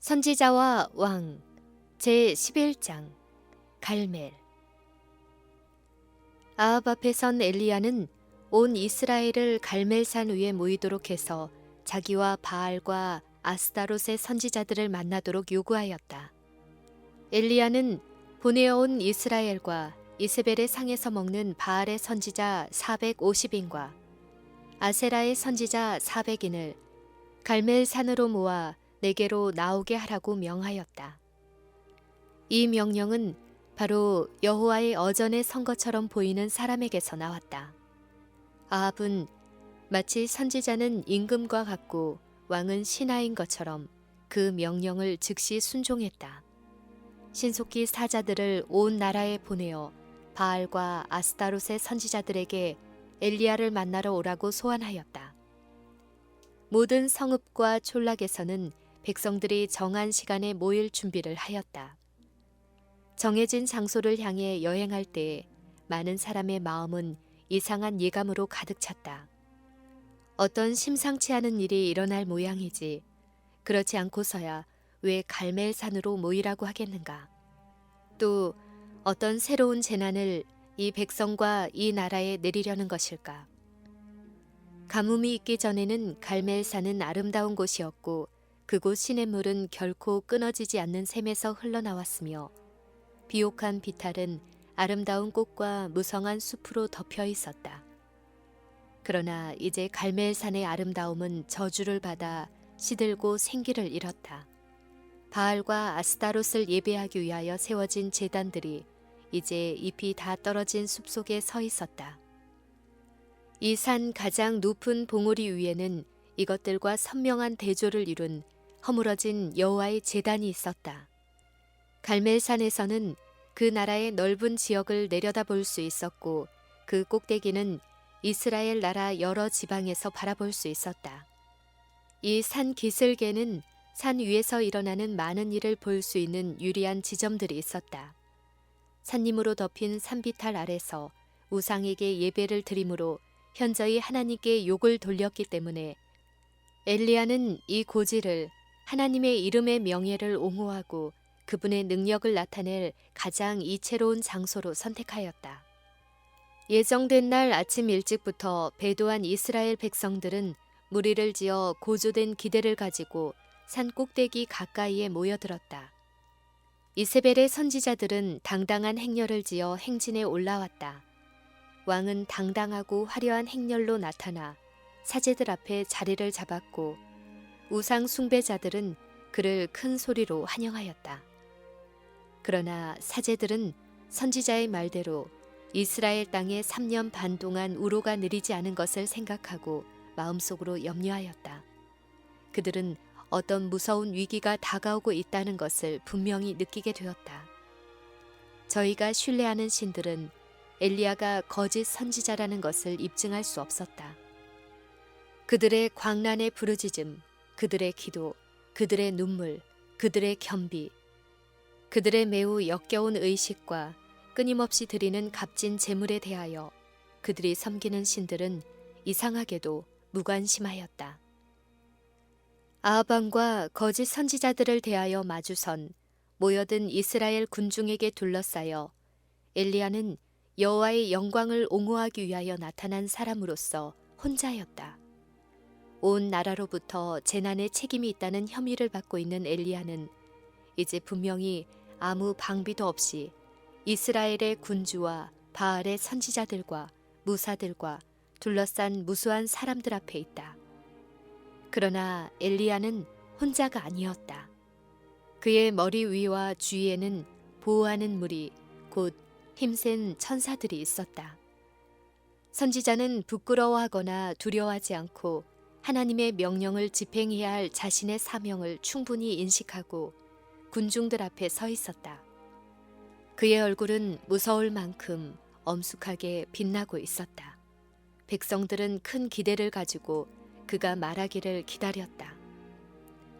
선지자와 왕 제11장 갈멜. 아합 앞에 선 엘리야는 온 이스라엘을 갈멜산 위에 모이도록 해서 자기와 바알과 아스다롯의 선지자들을 만나도록 요구하였다. 엘리야는 보내어온 이스라엘과 이세벨의 상에서 먹는 바알의 선지자 450인과 아세라의 선지자 400인을 갈멜산으로 모아 내게로 나오게 하라고 명하였다. 이 명령은 바로 여호와의 어전의 선거처럼 보이는 사람에게서 나왔다. 아합은 마치 선지자는 임금과 같고 왕은 신하인 것처럼 그 명령을 즉시 순종했다. 신속히 사자들을 온 나라에 보내어 바알과 아스타롯의 선지자들에게 엘리야를 만나러 오라고 소환하였다. 모든 성읍과 촌락에서는 백성들이 정한 시간에 모일 준비를 하였다. 정해진 장소를 향해 여행할 때에 많은 사람의 마음은 이상한 예감으로 가득 찼다. 어떤 심상치 않은 일이 일어날 모양이지 그렇지 않고서야 왜 갈멜산으로 모이라고 하겠는가? 또 어떤 새로운 재난을 이 백성과 이 나라에 내리려는 것일까? 가뭄이 있기 전에는 갈멜산은 아름다운 곳이었고 그곳 시냇물은 결코 끊어지지 않는 샘에서 흘러나왔으며 비옥한 비탈은 아름다운 꽃과 무성한 숲으로 덮여 있었다. 그러나 이제 갈멜산의 아름다움은 저주를 받아 시들고 생기를 잃었다. 바알과 아스타롯을 예배하기 위하여 세워진 제단들이 이제 잎이 다 떨어진 숲속에 서 있었다. 이 산 가장 높은 봉우리 위에는 이것들과 선명한 대조를 이룬 허물어진 여호와의 제단이 있었다. 갈멜산에서는 그 나라의 넓은 지역을 내려다볼 수 있었고 그 꼭대기는 이스라엘 나라 여러 지방에서 바라볼 수 있었다. 이 산 기슭에는 산 위에서 일어나는 많은 일을 볼 수 있는 유리한 지점들이 있었다. 산림으로 덮인 산비탈 아래서 우상에게 예배를 드림으로 현저히 하나님께 욕을 돌렸기 때문에 엘리야는 이 고지를 하나님의 이름의 명예를 옹호하고 그분의 능력을 나타낼 가장 이채로운 장소로 선택하였다. 예정된 날 아침 일찍부터 배도한 이스라엘 백성들은 무리를 지어 고조된 기대를 가지고 산 꼭대기 가까이에 모여들었다. 이세벨의 선지자들은 당당한 행렬을 지어 행진에 올라왔다. 왕은 당당하고 화려한 행렬로 나타나 사제들 앞에 자리를 잡았고 우상 숭배자들은 그를 큰 소리로 환영하였다. 그러나 사제들은 선지자의 말대로 이스라엘 땅에 3년 반 동안 우로가 내리지 않은 것을 생각하고 마음속으로 염려하였다. 그들은 어떤 무서운 위기가 다가오고 있다는 것을 분명히 느끼게 되었다. 저희가 신뢰하는 신들은 엘리야가 거짓 선지자라는 것을 입증할 수 없었다. 그들의 광란의 부르짖음, 그들의 기도, 그들의 눈물, 그들의 겸비, 그들의 매우 역겨운 의식과 끊임없이 드리는 값진 재물에 대하여 그들이 섬기는 신들은 이상하게도 무관심하였다. 아합 왕과 거짓 선지자들을 대하여 마주선 모여든 이스라엘 군중에게 둘러싸여 엘리야는 여호와의 영광을 옹호하기 위하여 나타난 사람으로서 혼자였다. 온 나라로부터 재난의 책임이 있다는 혐의를 받고 있는 엘리야는 이제 분명히 아무 방비도 없이 이스라엘의 군주와 바알의 선지자들과 무사들과 둘러싼 무수한 사람들 앞에 있다. 그러나 엘리야는 혼자가 아니었다. 그의 머리 위와 주위에는 보호하는 무리, 곧 힘센 천사들이 있었다. 선지자는 부끄러워하거나 두려워하지 않고 하나님의 명령을 집행해야 할 자신의 사명을 충분히 인식하고 군중들 앞에 서 있었다. 그의 얼굴은 무서울 만큼 엄숙하게 빛나고 있었다. 백성들은 큰 기대를 가지고 그가 말하기를 기다렸다.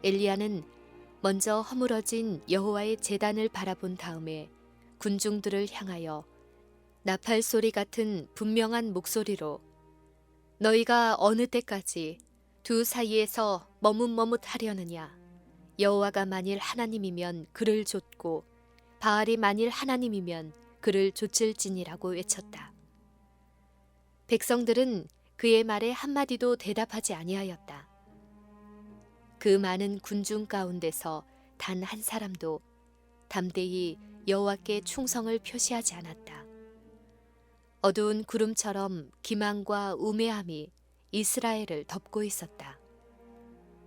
엘리야는 먼저 허물어진 여호와의 제단을 바라본 다음에 군중들을 향하여 나팔 소리 같은 분명한 목소리로 너희가 어느 때까지 두 사이에서 머뭇머뭇하려느냐? 여호와가 만일 하나님이면 그를 좇고 바알이 만일 하나님이면 그를 좇을지니라고 외쳤다. 백성들은 그의 말에 한마디도 대답하지 아니하였다. 그 많은 군중 가운데서 단 한 사람도 담대히 여호와께 충성을 표시하지 않았다. 어두운 구름처럼 기망과 우매함이 이스라엘을 덮고 있었다.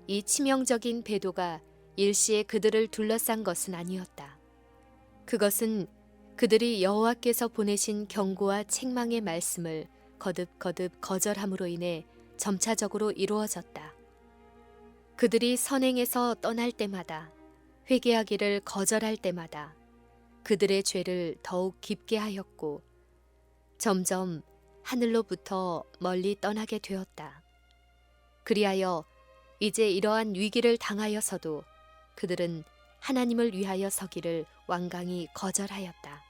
이 치명적인 배도가 일시에 그들을 둘러싼 것은 아니었다. 그것은 그들이 여호와께서 보내신 경고와 책망의 말씀을 거듭거듭 거절함으로 인해 점차적으로 이루어졌다. 그들이 선행에서 떠날 때마다, 회개하기를 거절할 때마다 그들의 죄를 더욱 깊게 하였고 점점 하늘로부터 멀리 떠나게 되었다. 그리하여 이제 이러한 위기를 당하여서도 그들은 하나님을 위하여 서기를 완강히 거절하였다.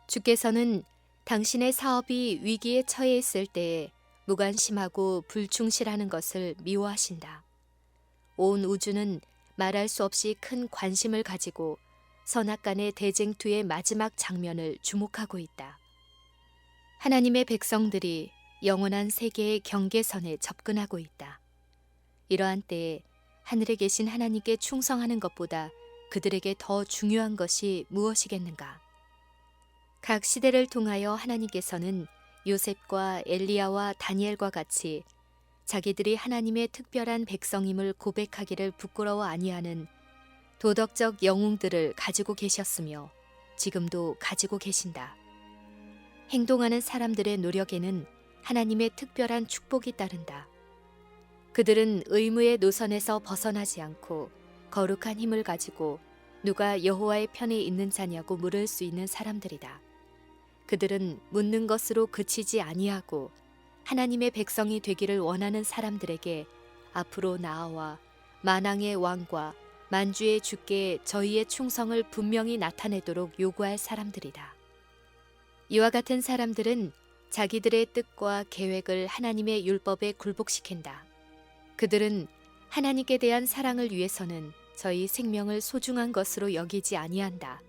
주께서는 당신의 사업이 위기에 처해 있을 때에 무관심하고 불충실하는 것을 미워하신다. 온 우주는 말할 수 없이 큰 관심을 가지고 선악간의 대쟁투의 마지막 장면을 주목하고 있다. 하나님의 백성들이 영원한 세계의 경계선에 접근하고 있다. 이러한 때에 하늘에 계신 하나님께 충성하는 것보다 그들에게 더 중요한 것이 무엇이겠는가? 각 시대를 통하여 하나님께서는 요셉과 엘리야와 다니엘과 같이 자기들이 하나님의 특별한 백성임을 고백하기를 부끄러워 아니하는 도덕적 영웅들을 가지고 계셨으며 지금도 가지고 계신다. 행동하는 사람들의 노력에는 하나님의 특별한 축복이 따른다. 그들은 의무의 노선에서 벗어나지 않고 거룩한 힘을 가지고 누가 여호와의 편에 있는 자냐고 물을 수 있는 사람들이다. 그들은 묻는 것으로 그치지 아니하고 하나님의 백성이 되기를 원하는 사람들에게 앞으로 나아와 만왕의 왕과 만주의 주께 저희의 충성을 분명히 나타내도록 요구할 사람들이다. 이와 같은 사람들은 자기들의 뜻과 계획을 하나님의 율법에 굴복시킨다. 그들은 하나님께 대한 사랑을 위해서는 저희 생명을 소중한 것으로 여기지 아니한다.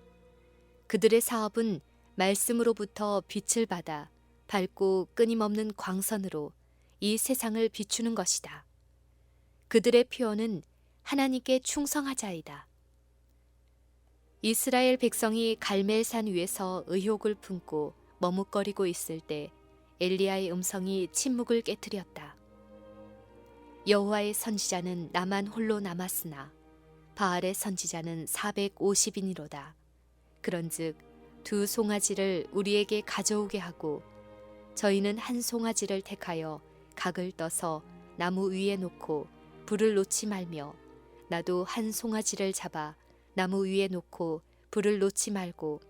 그들의 사업은 말씀으로부터 빛을 받아 밝고 끊임없는 광선으로 이 세상을 비추는 것이다. 그들의 표현은 하나님께 충성하자이다. 이스라엘 백성이 갈멜산 위에서 의욕을 품고 머뭇거리고 있을 때 엘리야의 음성이 침묵을 깨뜨렸다. 여호와의 선지자는 나만 홀로 남았으나 바알의 선지자는 450인이로다. 그런즉 두 송아지를 우리에게 가져오게 하고 저희는 한 송아지를 택하여 각을 떠서 나무 위에 놓고 불을 놓지 말며 나도 한 송아지를 잡아 나무 위에 놓고 불을 놓지 말고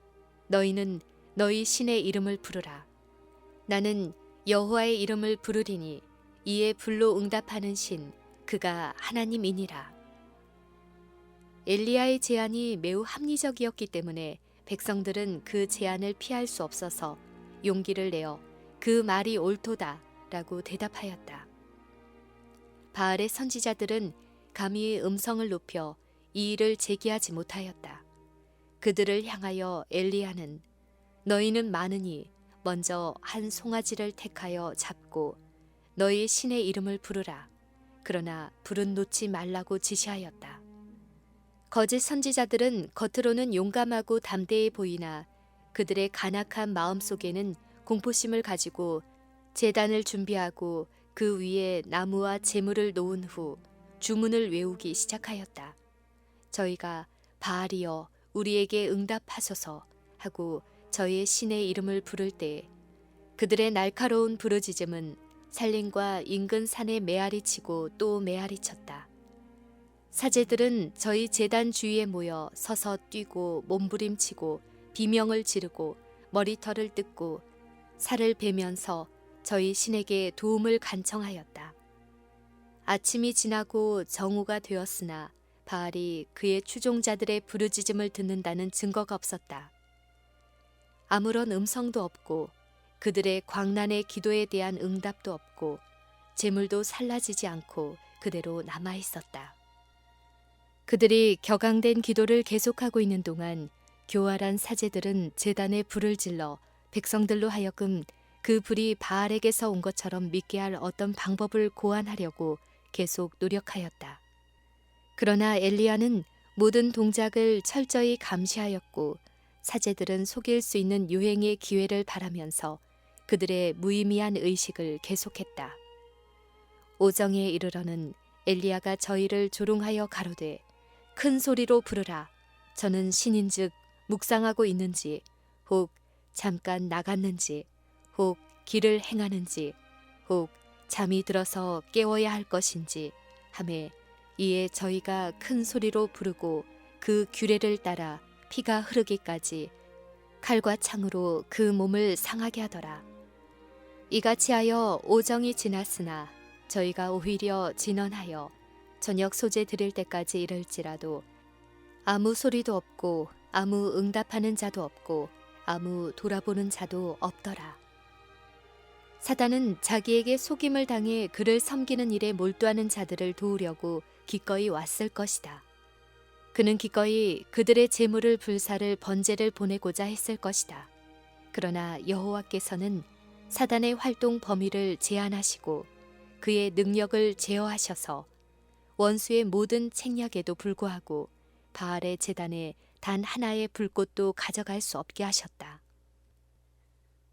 너희는 너희 신의 이름을 부르라. 나는 여호와의 이름을 부르리니 이에 불로 응답하는 신 그가 하나님이니라. 엘리야의 제안이 매우 합리적이었기 때문에 백성들은 그 제안을 피할 수 없어서 용기를 내어 그 말이 옳도다 라고 대답하였다. 바알의 선지자들은 감히 음성을 높여 이 일을 제기하지 못하였다. 그들을 향하여 엘리야는 너희는 많으니 먼저 한 송아지를 택하여 잡고 너희 신의 이름을 부르라. 그러나 불은 놓지 말라고 지시하였다. 거짓 선지자들은 겉으로는 용감하고 담대해 보이나 그들의 간악한 마음속에는 공포심을 가지고 제단을 준비하고 그 위에 나무와 재물을 놓은 후 주문을 외우기 시작하였다. 저희가 바알이여 우리에게 응답하소서 하고 저희의 신의 이름을 부를 때 그들의 날카로운 부르짖음은 산림과 인근 산에 메아리치고 또 메아리쳤다. 사제들은 저희 제단 주위에 모여 서서 뛰고 몸부림치고 비명을 지르고 머리털을 뜯고 살을 베면서 저희 신에게 도움을 간청하였다. 아침이 지나고 정오가 되었으나 바알이 그의 추종자들의 부르짖음을 듣는다는 증거가 없었다. 아무런 음성도 없고 그들의 광란의 기도에 대한 응답도 없고 재물도 살라지지 않고 그대로 남아 있었다. 그들이 격앙된 기도를 계속하고 있는 동안 교활한 사제들은 제단에 불을 질러 백성들로 하여금 그 불이 바알에게서 온 것처럼 믿게 할 어떤 방법을 고안하려고 계속 노력하였다. 그러나 엘리야는 모든 동작을 철저히 감시하였고 사제들은 속일 수 있는 유행의 기회를 바라면서 그들의 무의미한 의식을 계속했다. 오정에 이르러는 엘리야가 저희를 조롱하여 가로되 큰 소리로 부르라. 저는 신인즉 묵상하고 있는지 혹 잠깐 나갔는지 혹 길을 행하는지 혹 잠이 들어서 깨워야 할 것인지 하매 이에 저희가 큰 소리로 부르고 그 규례를 따라 피가 흐르기까지 칼과 창으로 그 몸을 상하게 하더라. 이같이 하여 오정이 지났으나 저희가 오히려 진언하여 저녁 소재 드릴 때까지 이를지라도 아무 소리도 없고 아무 응답하는 자도 없고 아무 돌아보는 자도 없더라. 사단은 자기에게 속임을 당해 그를 섬기는 일에 몰두하는 자들을 도우려고 기꺼이 왔을 것이다. 그는 기꺼이 그들의 재물을 불사를 번제를 보내고자 했을 것이다. 그러나 여호와께서는 사단의 활동 범위를 제한하시고 그의 능력을 제어하셔서 원수의 모든 책략에도 불구하고 바알의 제단에 단 하나의 불꽃도 가져갈 수 없게 하셨다.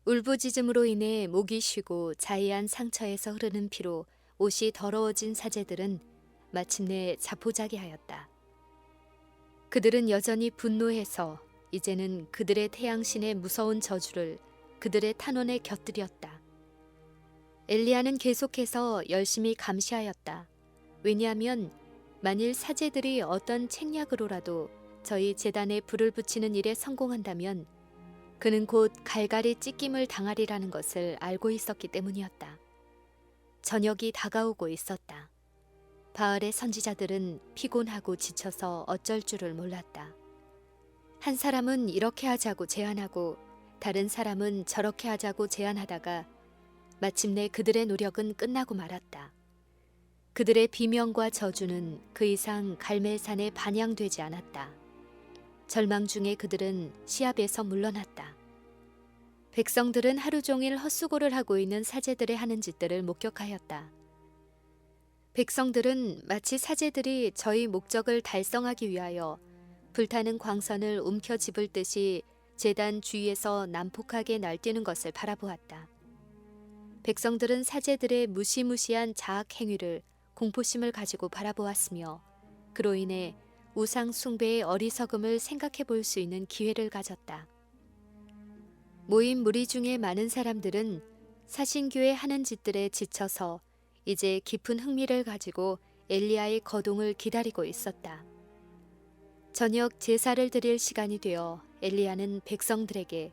울부짖음으로 인해 목이 쉬고 자해한 상처에서 흐르는 피로 옷이 더러워진 사제들은 마침내 자포자기하였다. 그들은 여전히 분노해서 이제는 그들의 태양신의 무서운 저주를 그들의 탄원에 곁들였다. 엘리야는 계속해서 열심히 감시하였다. 왜냐하면 만일 사제들이 어떤 책략으로라도 저희 제단에 불을 붙이는 일에 성공한다면 그는 곧 갈갈이 찢김을 당하리라는 것을 알고 있었기 때문이었다. 저녁이 다가오고 있었다. 바알의 선지자들은 피곤하고 지쳐서 어쩔 줄을 몰랐다. 한 사람은 이렇게 하자고 제안하고 다른 사람은 저렇게 하자고 제안하다가 마침내 그들의 노력은 끝나고 말았다. 그들의 비명과 저주는 그 이상 갈멜산에 반영되지 않았다. 절망 중에 그들은 시합에서 물러났다. 백성들은 하루 종일 헛수고를 하고 있는 사제들의 하는 짓들을 목격하였다. 백성들은 마치 사제들이 저희 목적을 달성하기 위하여 불타는 광선을 움켜쥐을 듯이 제단 주위에서 난폭하게 날뛰는 것을 바라보았다. 백성들은 사제들의 무시무시한 자학 행위를 공포심을 가지고 바라보았으며 그로 인해 우상 숭배의 어리석음을 생각해 볼 수 있는 기회를 가졌다. 모인 무리 중에 많은 사람들은 사신교의 하는 짓들에 지쳐서 이제 깊은 흥미를 가지고 엘리야의 거동을 기다리고 있었다. 저녁 제사를 드릴 시간이 되어 엘리야는 백성들에게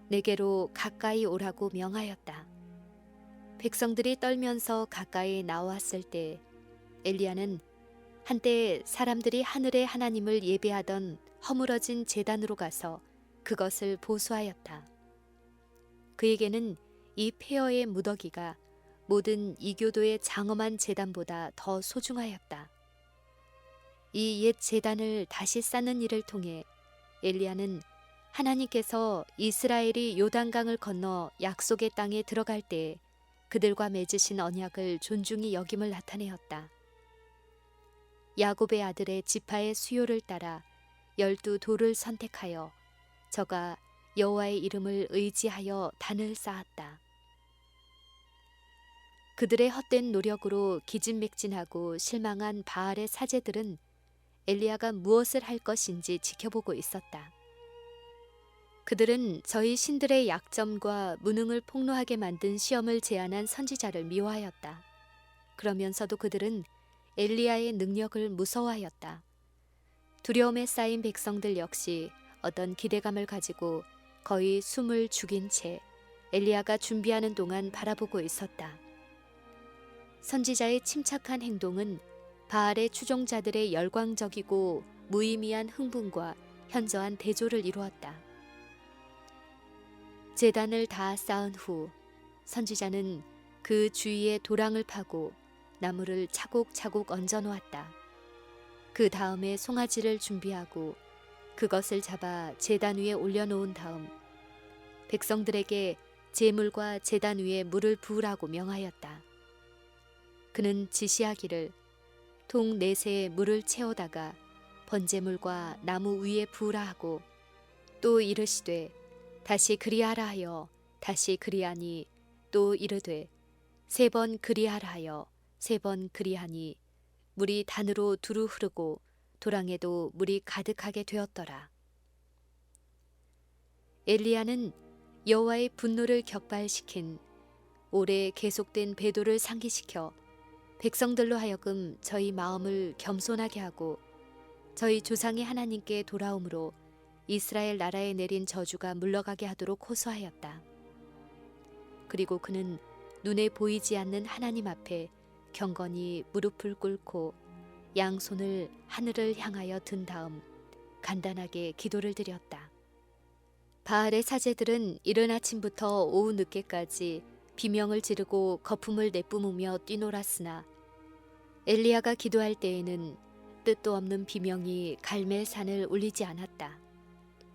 내게로 가까이 오라고 명하였다. 백성들이 떨면서 가까이 나왔을 때 엘리야는 한때 사람들이 하늘의 하나님을 예배하던 허물어진 제단으로 가서 그것을 보수하였다. 그에게는 이 폐허의 무더기가 모든 이교도의 장엄한 제단보다 더 소중하였다. 이 옛 제단을 다시 쌓는 일을 통해 엘리야는 하나님께서 이스라엘이 요단강을 건너 약속의 땅에 들어갈 때 그들과 맺으신 언약을 존중히 여김을 나타내었다. 야곱의 아들의 지파의 수요를 따라 12 돌을 선택하여 저가 여호와의 이름을 의지하여 단을 쌓았다. 그들의 헛된 노력으로 기진맥진하고 실망한 바알의 사제들은 엘리야가 무엇을 할 것인지 지켜보고 있었다. 그들은 저희 신들의 약점과 무능을 폭로하게 만든 시험을 제안한 선지자를 미워하였다. 그러면서도 그들은 엘리야의 능력을 무서워하였다. 두려움에 쌓인 백성들 역시 어떤 기대감을 가지고 거의 숨을 죽인 채 엘리야가 준비하는 동안 바라보고 있었다. 선지자의 침착한 행동은 바알의 추종자들의 열광적이고 무의미한 흥분과 현저한 대조를 이루었다. 제단을 다 쌓은 후 선지자는 그 주위에 도랑을 파고 나무를 차곡차곡 얹어 놓았다. 그 다음에 송아지를 준비하고 그것을 잡아 제단 위에 올려놓은 다음 백성들에게 제물과 제단 위에 물을 부으라고 명하였다. 그는 지시하기를 통 넷에 물을 채우다가 번제물과 나무 위에 부으라 하고 또 이르시되 다시 그리하라 하여 다시 그리하니 또 이르되 세 번 그리하라 하여 세 번 그리하니 물이 단으로 두루 흐르고 도랑에도 물이 가득하게 되었더라. 엘리야는 여호와의 분노를 격발시킨 오래 계속된 배도를 상기시켜 백성들로 하여금 저희 마음을 겸손하게 하고 저희 조상의 하나님께 돌아옴으로 이스라엘 나라에 내린 저주가 물러가게 하도록 호소하였다. 그리고 그는 눈에 보이지 않는 하나님 앞에 경건히 무릎을 꿇고 양손을 하늘을 향하여 든 다음 간단하게 기도를 드렸다. 바알의 사제들은 이른 아침부터 오후 늦게까지 비명을 지르고 거품을 내뿜으며 뛰놀았으나 엘리야가 기도할 때에는 뜻도 없는 비명이 갈멜산을 울리지 않았다.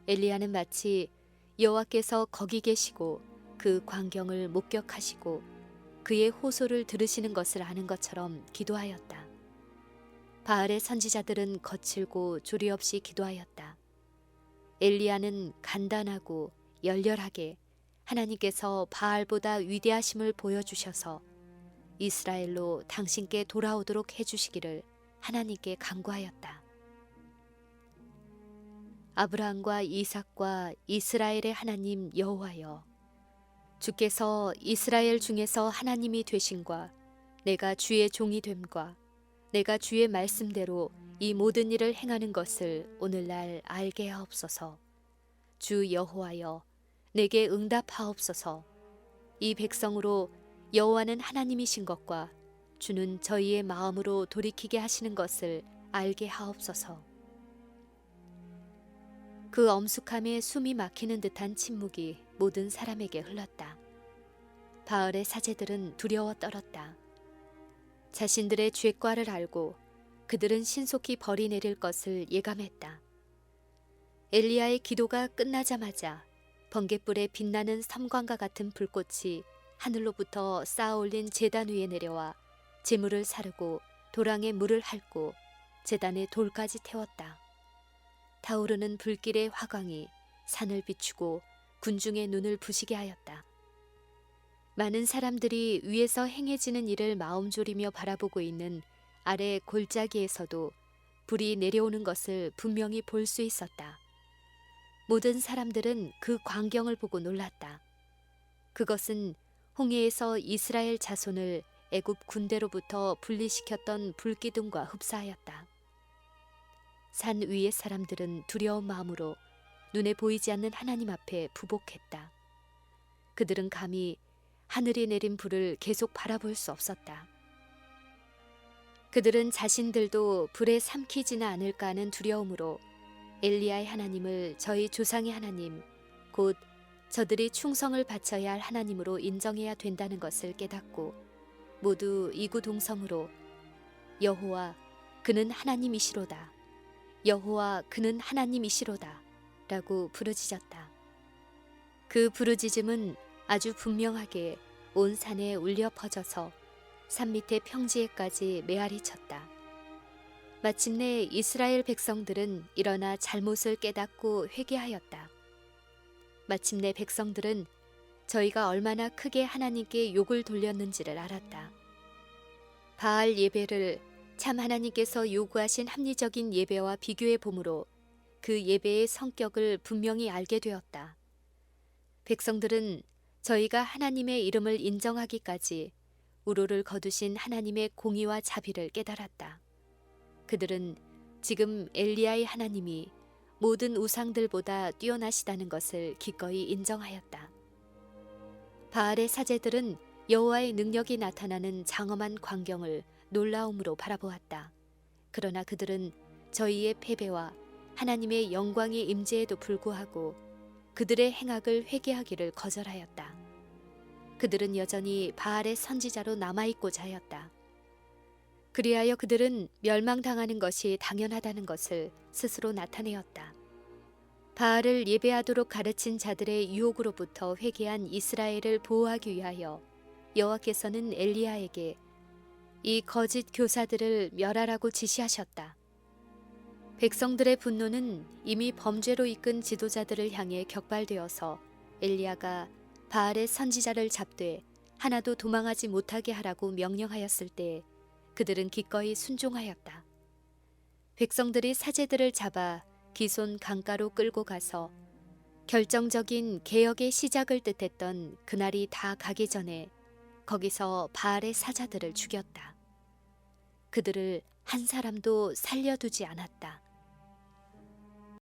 엘리야는 마치 여호와께서 거기 계시고 그 광경을 목격하시고 그의 호소를 들으시는 것을 아는 것처럼 기도하였다. 바알의 선지자들은 거칠고 조리 없이 기도하였다. 엘리야는 간단하고 열렬하게 하나님께서 바알보다 위대하심을 보여주셔서 이스라엘로 당신께 돌아오도록 해주시기를 하나님께 간구하였다. 아브라함과 이삭과 이스라엘의 하나님 여호와여, 주께서 이스라엘 중에서 하나님이 되신과 내가 주의 종이 됨과 내가 주의 말씀대로 이 모든 일을 행하는 것을 오늘날 알게 하옵소서. 주 여호와여, 내게 응답하옵소서. 이 백성으로 여호와는 하나님이신 것과 주는 저희의 마음으로 돌이키게 하시는 것을 알게 하옵소서. 그 엄숙함에 숨이 막히는 듯한 침묵이 모든 사람에게 흘렀다. 바알의 사제들은 두려워 떨었다. 자신들의 죄과를 알고 그들은 신속히 벌이 내릴 것을 예감했다. 엘리야의 기도가 끝나자마자 번갯불에 빛나는 섬광과 같은 불꽃이 하늘로부터 쌓아올린 제단 위에 내려와 제물을 사르고 도랑에 물을 핥고 제단에 돌까지 태웠다. 타오르는 불길의 화광이 산을 비추고 군중의 눈을 부시게 하였다. 많은 사람들이 위에서 행해지는 일을 마음 졸이며 바라보고 있는 아래 골짜기에서도 불이 내려오는 것을 분명히 볼 수 있었다. 모든 사람들은 그 광경을 보고 놀랐다. 그것은 홍해에서 이스라엘 자손을 애굽 군대로부터 분리시켰던 불기둥과 흡사하였다. 산 위의 사람들은 두려운 마음으로 눈에 보이지 않는 하나님 앞에 부복했다. 그들은 감히 하늘이 내린 불을 계속 바라볼 수 없었다. 그들은 자신들도 불에 삼키지는 않을까 하는 두려움으로 엘리야의 하나님을 저희 조상의 하나님, 곧 저들이 충성을 바쳐야 할 하나님으로 인정해야 된다는 것을 깨닫고 모두 이구동성으로 여호와 그는 하나님이시로다, 여호와 그는 하나님이시로다 라고 부르짖었다. 그 부르짖음은 아주 분명하게 온 산에 울려 퍼져서 산 밑의 평지에까지 메아리 쳤다. 마침내 이스라엘 백성들은 일어나 잘못을 깨닫고 회개하였다. 마침내 백성들은 저희가 얼마나 크게 하나님께 욕을 돌렸는지를 알았다. 바알 예배를 참 하나님께서 요구하신 합리적인 예배와 비교해 보므로 그 예배의 성격을 분명히 알게 되었다. 백성들은 저희가 하나님의 이름을 인정하기까지 우로를 거두신 하나님의 공의와 자비를 깨달았다. 그들은 지금 엘리야의 하나님이 모든 우상들보다 뛰어나시다는 것을 기꺼이 인정하였다. 바알의 사제들은 여호와의 능력이 나타나는 장엄한 광경을 놀라움으로 바라보았다. 그러나 그들은 저희의 패배와 하나님의 영광의 임재에도 불구하고 그들의 행악을 회개하기를 거절하였다. 그들은 여전히 바알의 선지자로 남아있고자 하였다. 그리하여 그들은 멸망당하는 것이 당연하다는 것을 스스로 나타내었다. 바알을 예배하도록 가르친 자들의 유혹으로부터 회개한 이스라엘을 보호하기 위하여 여호와께서는 엘리야에게 이 거짓 교사들을 멸하라고 지시하셨다. 백성들의 분노는 이미 범죄로 이끈 지도자들을 향해 격발되어서 엘리야가 바알의 선지자를 잡되 하나도 도망하지 못하게 하라고 명령하였을 때 그들은 기꺼이 순종하였다. 백성들이 사제들을 잡아 기손 강가로 끌고 가서 결정적인 개혁의 시작을 뜻했던 그날이 다 가기 전에 거기서 바알의 사자들을 죽였다. 그들을 한 사람도 살려두지 않았다.